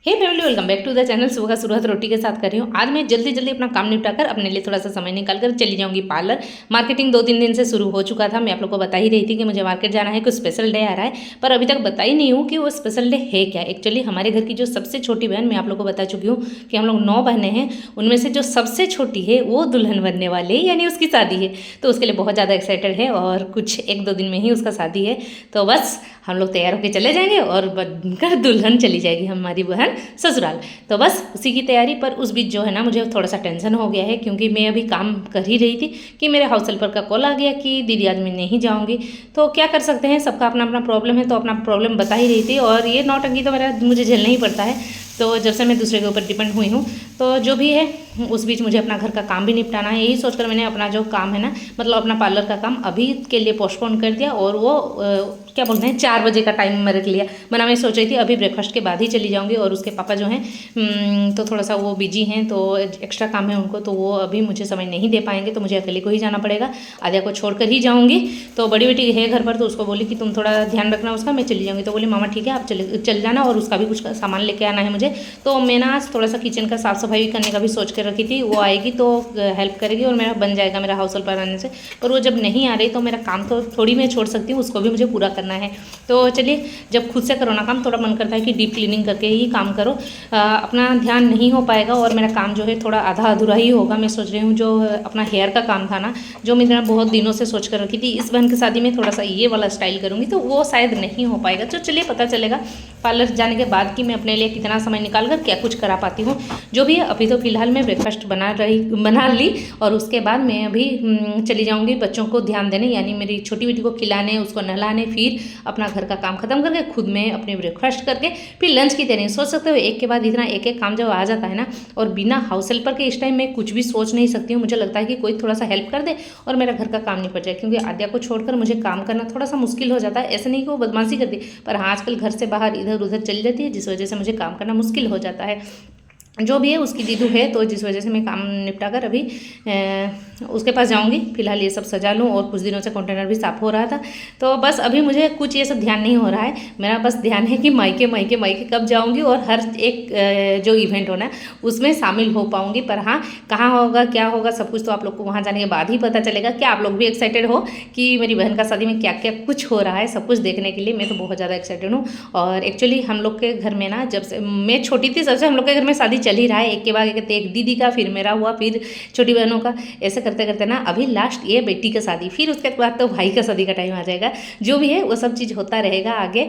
Hey family, welcome back to the channel. सुबह का शुरुआत रोटी के साथ कर रही हूँ। आज मैं जल्दी जल्दी अपना काम निपटाकर अपने लिए थोड़ा सा समय निकाल कर चली जाऊंगी पार्लर। मार्केटिंग 2-3 दिन से शुरू हो चुका था। मैं आप लोग को बता ही रही थी कि मुझे मार्केट जाना है, कुछ स्पेशल डे आ रहा है, पर अभी तक बता ही नहीं हूँ कि वो स्पेशल डे है क्या। एक्चुअली हमारे घर की जो सबसे छोटी बहन, मैं आप लोग को बता चुकी हूँ कि हम लोग 9 बहनें हैं, उनमें से जो सबसे छोटी है वो दुल्हन बनने वाली है, यानी उसकी शादी है। तो उसके लिए बहुत ज़्यादा एक्साइटेड है और कुछ 1-2 दिन में ही उसका शादी है। तो बस हम लोग तैयार होकर चले जाएंगे और बनकर दुल्हन चली जाएगी हमारी बहन ससुराल। तो बस उसी की तैयारी। पर उस बीच जो है ना, मुझे थोड़ा सा टेंशन हो गया है, क्योंकि मैं अभी काम कर ही रही थी कि मेरे हाउस हेल्पर का कॉल आ गया कि दीदी आज मैं नहीं जाऊंगी। तो क्या कर सकते हैं, सबका अपना अपना प्रॉब्लम है, तो अपना प्रॉब्लम बता ही रही थी। और ये नौटंकी तो मुझे झेलना ही पड़ता है, तो जब से मैं दूसरे के ऊपर डिपेंड हुई हूँ। तो जो भी है, उस बीच मुझे अपना घर का काम भी निपटाना है। यही सोचकर मैंने अपना जो काम है ना, मतलब अपना पार्लर का काम अभी के लिए पोस्टपोन कर दिया। और वो क्या बोलते हैं, 4 बजे का टाइम मैं रख लिया। मैं सोच रही थी अभी ब्रेकफास्ट के बाद ही चली जाऊंगी। और उसके पापा जो हैं तो थोड़ा सा वो बिजी हैं, तो एक्स्ट्रा काम है उनको, तो वो अभी मुझे समय नहीं दे पाएंगे, तो मुझे अकेले को ही जाना पड़ेगा। आद्या को छोड़कर ही जाऊँगी। तो बड़ी बेटी है घर पर, तो उसको बोली कि तुम थोड़ा ध्यान रखना उसका, मैं चली जाऊँगी। तो बोली मामा ठीक है, आप चल जाना, और उसका भी कुछ सामान लेके आना है मुझे। तो मैं ना आज थोड़ा सा किचन का साफ़ सफाई करने का भी सोच कर रखी थी। वो आएगी तो हेल्प करेगी और मेरा बन जाएगा, मेरा हाउस हेल्पर आने से। पर वो जब नहीं आ रही तो मेरा काम तो थोड़ी मैं छोड़ सकती हूँ, उसको भी मुझे पूरा करना है। तो चलिए, जब खुद से करो ना काम, थोड़ा मन करता है कि डीप क्लीनिंग करके ही काम करो। अपना ध्यान नहीं हो पाएगा और मेरा काम जो है थोड़ा आधा अधूरा ही होगा। मैं सोच रही हूँ जो अपना हेयर का काम था ना, जो मैं बहुत दिनों से सोच कर रखी थी, इस बहन की शादी में थोड़ा सा ये वाला स्टाइल करूँगी, तो वो शायद नहीं हो पाएगा। तो चलिए, पता चलेगा पार्लर जाने के बाद कि मैं अपने लिए कितना समय निकाल कर क्या कुछ करा पाती हूँ। जो भी है, अभी तो फिलहाल मैं ब्रेकफास्ट बना ली, और उसके बाद मैं अभी चली जाऊँगी बच्चों को ध्यान देने, यानी मेरी छोटी बेटी को खिलाने, उसको नहलाने, फिर अपना घर का काम खत्म करके खुद में अपने ब्रेकफास्ट करके फिर लंच की तैयारी। सोच सकते हो, एक के बाद इतना एक एक काम जब आ जाता है ना, और बिना हाउस हेल्पर के इस टाइम मैं कुछ भी सोच नहीं सकती हूँ। मुझे लगता है कि कोई थोड़ा सा हेल्प कर दे और मेरा घर का काम निपट जाए, क्योंकि आद्या को छोड़कर मुझे काम करना थोड़ा सा मुश्किल हो जाता है। ऐसे नहीं कि वो बदमाशी करती, पर हाँ, आजकल घर से बाहर इधर उधर चली जाती है, जिस वजह से मुझे काम करना मुश्किल हो जाता है। जो भी है, उसकी दीदू है, तो जिस वजह से मैं काम निपटा कर अभी उसके पास जाऊंगी। फिलहाल ये सब सजा लूँ, और कुछ दिनों से कंटेनर भी साफ़ हो रहा था, तो बस अभी मुझे कुछ ये सब ध्यान नहीं हो रहा है। मेरा बस ध्यान है कि मायके मायके मायके कब जाऊंगी और हर एक जो इवेंट होना है उसमें शामिल हो पाऊंगी। पर हाँ, कहाँ होगा क्या होगा सब कुछ तो आप लोग को वहाँ जाने के बाद ही पता चलेगा। क्या आप लोग भी एक्साइटेड हो कि मेरी बहन का शादी में क्या क्या कुछ हो रहा है, सब कुछ देखने के लिए? मैं तो बहुत ज़्यादा एक्साइटेड हूँ। और एक्चुअली हम लोग के घर में ना, जब से मैं छोटी थी सबसे हम लोग के घर में शादी चल ही रहा है, एक के बाद एक दीदी का, फिर मेरा हुआ, फिर छोटी बहनों का, ऐसे करते करते ना अभी लास्ट ये बेटी का शादी, फिर उसके बाद तो भाई का शादी का टाइम आ जाएगा। जो भी है वो सब चीज़ होता रहेगा आगे।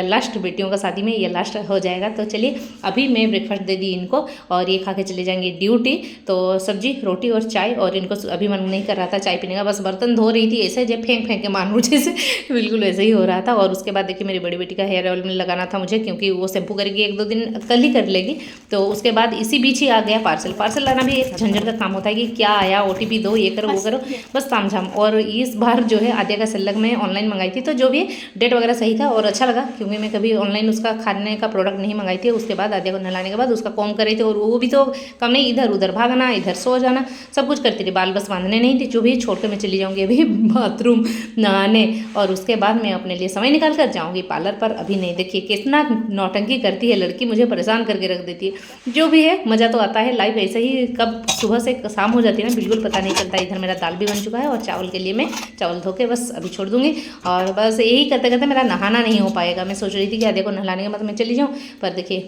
लास्ट बेटियों का शादी में ये लास्ट हो जाएगा। तो चलिए, अभी मैं ब्रेकफास्ट दे दी इनको, और ये खा के चले जाएंगे ड्यूटी। तो सब्जी रोटी और चाय, और इनको अभी मन नहीं कर रहा था चाय पीने का, बस बर्तन धो रही थी ऐसे, जब फेंक फेंक के मानू जैसे बिल्कुल ऐसे ही हो रहा था। और उसके बाद देखिए, मेरी बड़ी बेटी का हेयर ऑयल में लगाना था मुझे, क्योंकि वो शैम्पू करेगी 1-2 दिन, कल ही कर लेगी। तो उसके बाद इसी बीच ही आ गया पार्सल लाना भी एक झंझट का काम होता है कि क्या आया, OTP दो, ये करो वो करो, बस तामझाम। और इस बार जो है आद्या का सलग मैं ऑनलाइन मंगाई थी, तो जो भी डेट वगैरह सही था और अच्छा लगा, क्योंकि मैं कभी ऑनलाइन उसका खाने का प्रोडक्ट नहीं मंगाई थी। उसके बाद आद्या को नहलाने के बाद उसका कॉम कर रही थी, और वो भी तो कम नहीं, इधर उधर भागना, इधर सो जाना, सब कुछ करती थी। बाल बस बांधने नहीं थी। जो भी छोड़ कर मैं चली जाऊँगी अभी बाथरूम नहाने, और उसके बाद मैं अपने लिए समय निकाल कर जाऊँगी पार्लर पर। अभी नहीं, देखिए कितना नौटंकी करती है लड़की, मुझे परेशान करके रख देती है। जो भी है, मज़ा तो आता है। लाइफ ऐसे ही कब सुबह से शाम हो जाती है ना, बिल्कुल पता नहीं चलता। इधर मेरा दाल भी बन चुका है, और चावल के लिए मैं चावल धो के बस अभी छोड़ दूँगी। और बस यही करते करते मेरा नहाना नहीं हो पाएगा। मैं सोच रही थी कि आद्या को नहलाने के बाद मैं चली जाऊँ, पर देखिए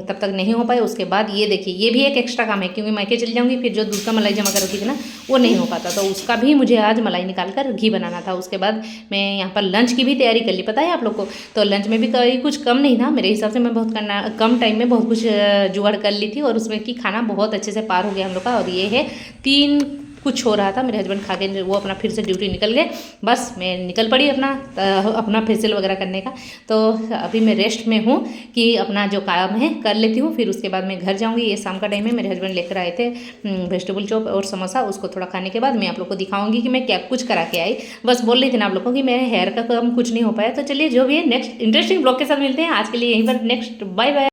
तब तक नहीं हो पाए। उसके बाद ये देखिए, ये भी एक एक्स्ट्रा काम है, क्योंकि मायके चली जाऊँगी, फिर जो दूध का मलाई जमा कर रखी थी ना, वो नहीं हो पाता, तो उसका भी मुझे आज मलाई निकाल कर घी बनाना था। उसके बाद मैं यहाँ पर लंच की भी तैयारी कर ली, पता है आप लोग को। तो लंच में भी कहीं कुछ कम नहीं था मेरे हिसाब से। मैं बहुत कम टाइम में बहुत कुछ जुगाड़ कर ली थी, और उसमें कि खाना बहुत अच्छे से पार हो गया हम लोग का। और ये है 3 कुछ हो रहा था, मेरे हस्बैंड खा के वो अपना फिर से ड्यूटी निकल गए। बस मैं निकल पड़ी अपना फेशियल वगैरह करने का। तो अभी मैं रेस्ट में हूँ कि अपना जो काम है कर लेती हूँ, फिर उसके बाद मैं घर जाऊँगी। ये शाम का टाइम है, मेरे हस्बैंड लेकर आए थे वेजिटेबल चॉप और समोसा, उसको थोड़ा खाने के बाद मैं आप लोग को दिखाऊंगी कि मैं क्या कुछ करा के आई। बस बोल रही थी ना आप लोग को कि मेरे हेयर का काम कुछ नहीं हो पाया। तो चलिए, जो भी है नेक्स्ट इंटरेस्टिंग ब्लॉग के साथ मिलते हैं। आज के लिए यहीं पर नेक्स्ट, बाय बाय।